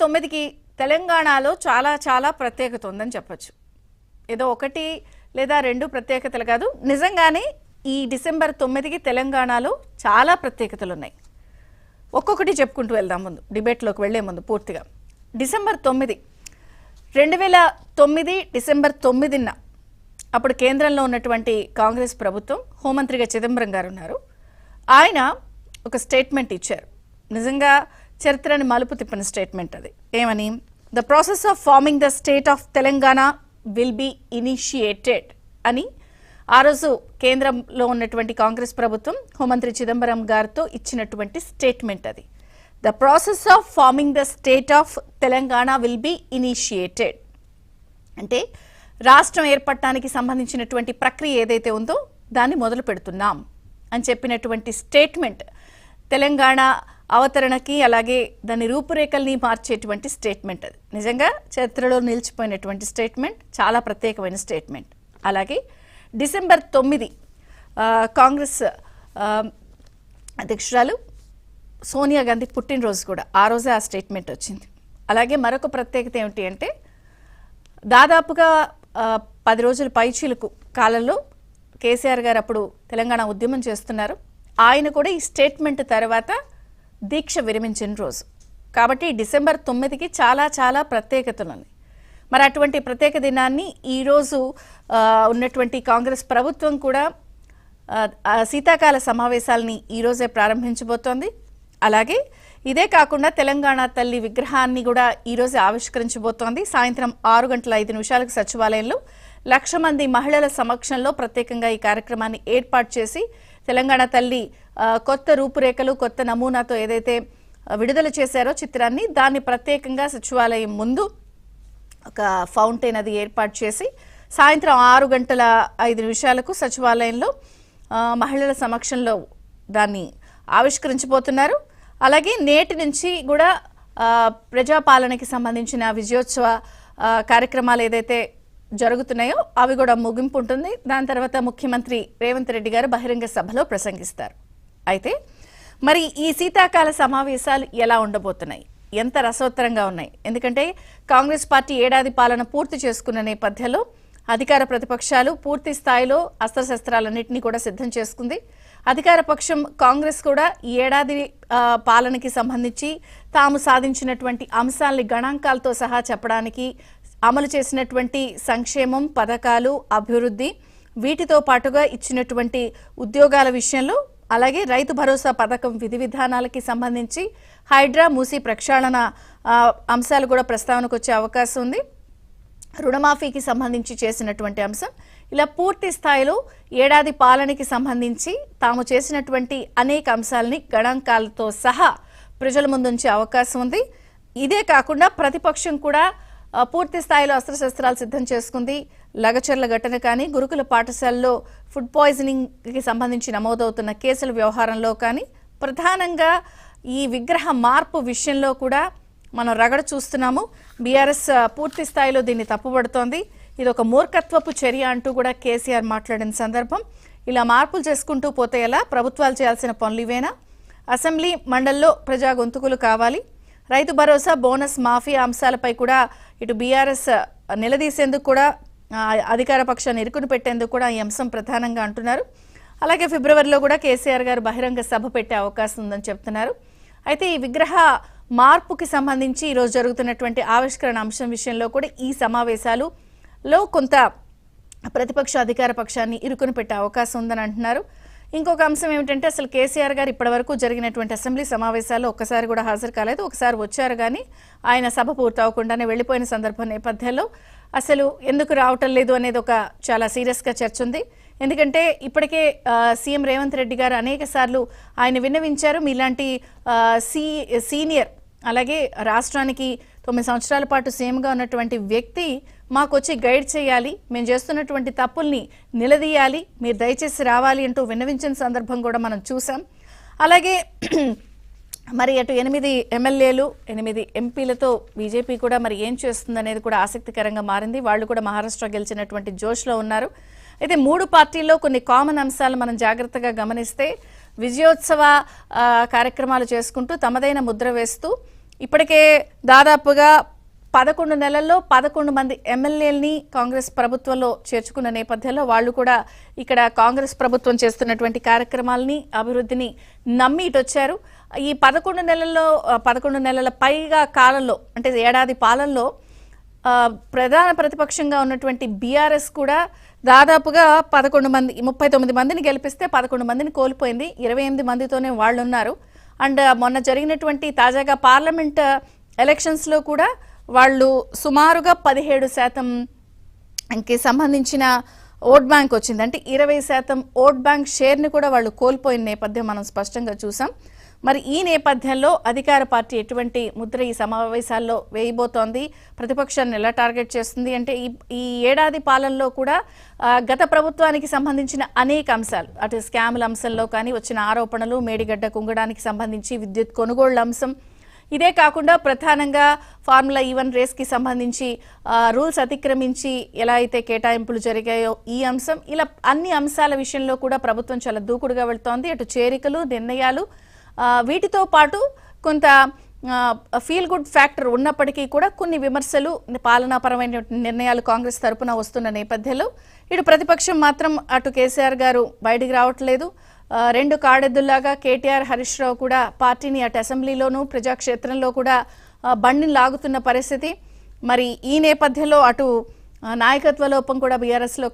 9కి తెలంగాణలో చాలా చాలా ప్రత్యేకత ఉందని చెప్పొచ్చు. ఏదో ఒకటి లేదా రెండు ప్రత్యేకతలు కాదు, నిజంగానే ఈ డిసెంబర్ 9కి తెలంగాణలో చాలా ప్రత్యేకతలు ఉన్నాయి. ఒక్కొక్కటి చెప్పుకుంటూ వెళ్దాం ముందు, డిబేట్లోకి వెళ్లే ముందు పూర్తిగా. డిసెంబర్ 9 2009 డిసెంబర్ 9న అప్పుడు కేంద్రంలో ఉన్నటువంటి కాంగ్రెస్ ప్రభుత్వం, హోంమంత్రిగా చిదంబరం గారు ఉన్నారు. ఆయన ఒక స్టేట్మెంట్ ఇచ్చారు. నిజంగా చరిత్రని మలుపు తిప్పిన స్టేట్మెంట్ అది. ఏమని? The process of forming the state of Telangana will be initiated అని ఆ రోజు కేంద్రంలో ఉన్నటువంటి కాంగ్రెస్ ప్రభుత్వం హోంమంత్రి చిదంబరం గారితో ఇచ్చినటువంటి స్టేట్మెంట్ అది. The process of forming the state of Telangana will be initiated అంటే రాష్ట్రం ఏర్పడటానికి సంబంధించినటువంటి ప్రక్రియ ఏదైతే ఉందో దాన్ని మొదలు పెడుతున్నాం అని చెప్పినటువంటి స్టేట్మెంట్ తెలంగాణ అవతరణకి అలాగే దాని రూపురేఖల్ని మార్చేటువంటి స్టేట్మెంట్ అది. నిజంగా చరిత్రలో నిలిచిపోయినటువంటి స్టేట్మెంట్, చాలా ప్రత్యేకమైన స్టేట్మెంట్. అలాగే డిసెంబర్ 9 కాంగ్రెస్ అధ్యక్షురాలు సోనియా గాంధీ పుట్టినరోజు కూడా ఆ రోజే ఆ స్టేట్మెంట్ వచ్చింది. అలాగే మరొక ప్రత్యేకత ఏమిటి అంటే దాదాపుగా 10 రోజుల పైచీలకు కాలంలో కేసీఆర్ గారు అప్పుడు తెలంగాణ ఉద్యమం చేస్తున్నారు. ఆయన కూడా ఈ స్టేట్మెంట్ తర్వాత దీక్ష విరమించిన రోజు. కాబట్టి డిసెంబర్ 9కి చాలా చాలా ప్రత్యేకతలు ఉన్నాయి. మరి అటువంటి ప్రత్యేక దినాన్ని ఈరోజు ఉన్నటువంటి కాంగ్రెస్ ప్రభుత్వం కూడా శీతాకాల సమావేశాలని ఈరోజే ప్రారంభించబోతోంది. అలాగే ఇదే కాకుండా తెలంగాణ తల్లి విగ్రహాన్ని కూడా ఈరోజు ఆవిష్కరించబోతోంది. సాయంత్రం 6:05 సచివాలయంలో 1,00,000 మంది మహిళల సమక్షంలో ప్రత్యేకంగా ఈ కార్యక్రమాన్ని ఏర్పాటు చేసి తెలంగాణ తల్లి కొత్త రూపురేఖలు, కొత్త నమూనాతో ఏదైతే విడుదల చేశారో చిత్రాన్ని, దాన్ని ప్రత్యేకంగా సచివాలయం ముందు ఒక ఫౌంటైన్ అది ఏర్పాటు చేసి సాయంత్రం 6:05 సచివాలయంలో మహిళల సమక్షంలో దాన్ని ఆవిష్కరించబోతున్నారు. అలాగే నేటి నుంచి కూడా ప్రజాపాలనకి సంబంధించిన విజయోత్సవ కార్యక్రమాలు ఏదైతే జరుగుతున్నాయో అవి కూడా ముగింపు ఉంటుంది. దాని తర్వాత ముఖ్యమంత్రి రేవంత్ రెడ్డి గారు బహిరంగ సభలో ప్రసంగిస్తారు. అయితే మరి ఈ శీతాకాల సమావేశాలు ఎలా ఉండబోతున్నాయి, ఎంత రసవత్తరంగా ఉన్నాయి? ఎందుకంటే కాంగ్రెస్ పార్టీ ఏడాది పాలన పూర్తి చేసుకున్న నేపథ్యంలో అధికార ప్రతిపక్షాలు పూర్తి స్థాయిలో అస్త్రశస్త్రాలన్నింటినీ కూడా సిద్ధం చేసుకుంది. అధికార పక్షం కాంగ్రెస్ కూడా ఈ ఏడాది పాలనకి సంబంధించి తాము సాధించినటువంటి అంశాలని గణాంకాలతో సహా చెప్పడానికి, అమలు చేసినటువంటి సంక్షేమం, పథకాలు, అభివృద్ధి, వీటితో పాటుగా ఇచ్చినటువంటి ఉద్యోగాల విషయంలో, అలాగే రైతు భరోసా పథకం విధి విధానాలకి సంబంధించి హైడ్రా, మూసీ ప్రక్షాళన అంశాలు కూడా ప్రస్తావనకు వచ్చే అవకాశం ఉంది. రుణమాఫీకి సంబంధించి చేసినటువంటి అంశం, ఇలా పూర్తి స్థాయిలో ఏడాది పాలనకి సంబంధించి తాము చేసినటువంటి అనేక అంశాలని గణాంకాలతో సహా ప్రజల ముందుంచే అవకాశం ఉంది. ఇదే కాకుండా ప్రతిపక్షం కూడా పూర్తి స్థాయిలో అస్త్రశస్త్రాలు సిద్ధం చేసుకుంది. లగచర్ల ఘటన కానీ, గురుకుల పాఠశాలలో ఫుడ్ పాయిజనింగ్కి సంబంధించి నమోదవుతున్న కేసుల వ్యవహారంలో కానీ, ప్రధానంగా ఈ విగ్రహ మార్పు విషయంలో కూడా మనం రగడ చూస్తున్నాము. బీఆర్ఎస్ పూర్తి స్థాయిలో దీన్ని తప్పుపడుతోంది. ఇది ఒక మూర్ఖత్వపు చర్య అంటూ కూడా కేసీఆర్ మాట్లాడిన సందర్భం. ఇలా మార్పులు చేసుకుంటూ పోతే ఎలా? ప్రభుత్వాలు చేయాల్సిన పనులు ఇవేనా? అసెంబ్లీ మండలిలో ప్రజా గొంతుకులు కావాలి. రైతు భరోసా, బోనస్, మాఫీ అంశాలపై కూడా ఇటు బీఆర్ఎస్ నిలదీసేందుకు కూడా, అధికార పక్షాన్ని ఇరుకుని పెట్టేందుకు కూడా ఈ అంశం ప్రధానంగా అంటున్నారు. అలాగే ఫిబ్రవరిలో కూడా కేసీఆర్ గారు బహిరంగ సభ పెట్టే అవకాశం ఉందని చెప్తున్నారు. అయితే ఈ విగ్రహ మార్పుకి సంబంధించి ఈరోజు జరుగుతున్నటువంటి ఆవిష్కరణ అంశం విషయంలో కూడా ఈ సమావేశాలలో కొంత ప్రతిపక్ష అధికార పక్షాన్ని ఇరుకుని పెట్టే అవకాశం ఉందని అంటున్నారు. ఇంకొక అంశం ఏమిటంటే అసలు కేసీఆర్ గారు ఇప్పటివరకు జరిగినటువంటి అసెంబ్లీ సమావేశాల్లో ఒక్కసారి కూడా హాజరు కాలేదు. ఒకసారి వచ్చారు కానీ ఆయన సభ పూర్తి అవ్వకుండానే వెళ్ళిపోయిన సందర్భం నేపథ్యంలో అసలు ఎందుకు రావటం లేదు అనేది ఒక చాలా సీరియస్గా చర్చ ఉంది. ఎందుకంటే ఇప్పటికే సీఎం రేవంత్ రెడ్డి గారు అనేక సార్లు ఆయన విన్నవించారు, మీలాంటి సీనియర్, అలాగే రాష్ట్రానికి 9 సంవత్సరాల పాటు సీఎంగా ఉన్నటువంటి వ్యక్తి మాకు వచ్చి గైడ్ చేయాలి, మేము చేస్తున్నటువంటి తప్పుల్ని నిలదీయాలి, మీరు దయచేసి రావాలి అంటూ విన్నవించిన సందర్భం కూడా మనం చూసాం. అలాగే మరి అటు 8 ఎమ్మెల్యేలు 8 ఎంపీలతో బీజేపీ కూడా మరి ఏం చేస్తుందనేది కూడా ఆసక్తికరంగా మారింది. వాళ్ళు కూడా మహారాష్ట్ర గెలిచినటువంటి జోష్లో ఉన్నారు. అయితే 3 పార్టీల్లో కొన్ని కామన్ అంశాలు మనం జాగ్రత్తగా గమనిస్తే విజయోత్సవ కార్యక్రమాలు చేసుకుంటూ తమదైన ముద్ర వేస్తూ ఇప్పటికే దాదాపుగా 11 నెలల్లో 11 మంది ఎమ్మెల్యేలని కాంగ్రెస్ ప్రభుత్వంలో చేర్చుకున్న నేపథ్యంలో వాళ్ళు కూడా ఇక్కడ కాంగ్రెస్ ప్రభుత్వం చేస్తున్నటువంటి కార్యక్రమాలని అభివృద్ధిని నమ్మి ఇటొచ్చారు. ఈ 11 నెలల పైగా కాలంలో అంటే ఏడాది పాలనలో ప్రధాన ప్రతిపక్షంగా ఉన్నటువంటి బీఆర్ఎస్ కూడా దాదాపుగా 39 మందిని గెలిపిస్తే 11 మందిని కోల్పోయింది. 28 మందితోనే వాళ్ళు ఉన్నారు. అండ్ మొన్న జరిగినటువంటి తాజాగా పార్లమెంట్ ఎలక్షన్స్లో కూడా వాళ్ళు సుమారుగా 17%కి సంబంధించిన ఓట్ బ్యాంక్ వచ్చింది. అంటే 20% ఓట్ బ్యాంక్ షేర్ని కూడా వాళ్ళు కోల్పోయిన నేపథ్యం మనం స్పష్టంగా చూసాం. మరి ఈ నేపథ్యంలో అధికార పార్టీ ఎటువంటి ముద్ర ఈ సమావేశాల్లో వేయబోతోంది, ప్రతిపక్షాన్ని ఎలా టార్గెట్ చేస్తుంది అంటే ఈ ఏడాది పాలనలో కూడా గత ప్రభుత్వానికి సంబంధించిన అనేక అంశాలు, అటు స్కాముల అంశంలో కానీ వచ్చిన ఆరోపణలు, మేడిగడ్డ కుంగడానికి సంబంధించి విద్యుత్ కొనుగోళ్ల అంశం, ఇదే కాకుండా ప్రధానంగా ఫార్ములా E1 రేస్కి సంబంధించి రూల్స్ అతిక్రమించి ఎలా అయితే కేటాయింపులు జరిగాయో ఈ అంశం, ఇలా అన్ని అంశాల విషయంలో కూడా ప్రభుత్వం చాలా దూకుడుగా వెళ్తోంది. అటు చేరికలు, నిర్ణయాలు, వీటితో పాటు కొంత ఫీల్ గుడ్ ఫ్యాక్టర్ ఉన్నప్పటికీ కూడా కొన్ని విమర్శలు, పాలనాపరమైన నిర్ణయాలు కాంగ్రెస్ తరపున వస్తున్న నేపథ్యంలో ఇటు ప్రతిపక్షం మాత్రం అటు కేసీఆర్ గారు బయటికి రావట్లేదు. రెండు కాడెద్దుల్లాగా కేటీఆర్, హరీష్ రావు కూడా పార్టీని అటు అసెంబ్లీలోనూ ప్రజాక్షేత్రంలో కూడా బండిని లాగుతున్న పరిస్థితి. మరి ఈ నేపథ్యంలో అటు నాయకత్వ లోపం కూడా బీఆర్ఎస్లో